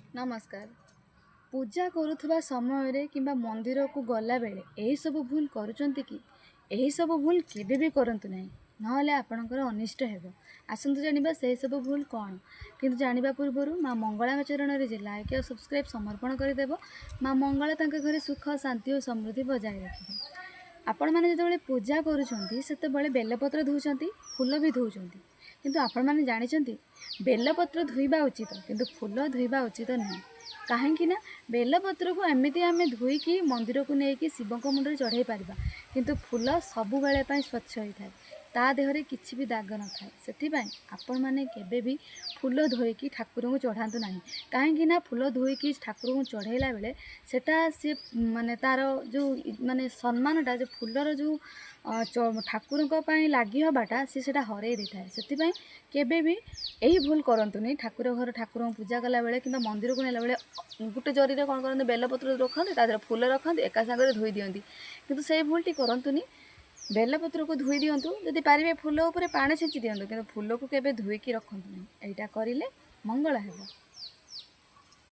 नमस्कार। पूजा करुवा समय किंबा मंदिर को गला बेले यही सब भूल करुँच कि यही सब भूल केबे भी करंतु नहीं नहले आपणकर अनिष्ट हेबो। आसंतु जानिबा से सब भूल कौन किंतु जानिबा पूर्व माँ मंगला चरण रे लाइक और सब्सक्राइब समर्पण करदेव। माँ मंगला तांका घरे सुख शांति और समृद्धि बजाय रखिबे। आपण मैंने जो पूजा करुँच बेलपत्र धोउछंती फूल भी धोउछंती किंतु आपण मैंने जानिछंती बेलपत्र धोइबा उचित किंतु फूल धोइबा उचित नहीं। कहीं ना बेलपत्र को एमती आम धोईकी मंदिर को लेकिन शिव मुंडे चढ़ाई पारिबा किंतु फूल सबु बेले स्वच्छ होता है ता देहरे किछि भी दाग न थाए। से आपण मैंने केबे भी फूल धोईकी ठाकुर को चढ़ातु ना। कहीं फूल धोईकी ठाकुर को चढ़ाइला बेले सेटा सी माने तार जो माने सम्मानटा जो फूलर जो ठाकुर लगी हवाटा सी हरई दे थाए। से केबे भी यही भूल करंतुनी। ठाकुर घर ठाकुर पूजा कला बेले कि मंदिर को नेला बेले गोटे जरी रे कौन करते बेलपत्र रखते ता फूल रखते एका सागर धोई दिंती किंतु से भूलटी करंतुनी। बेलपत्र को धोई दिंतु जदि पारे फूल उपर पानी छेची दिंतु किंतु फूल को केबे धोईकी रखंतु नहीं। एटा करिले मंगल हेबो।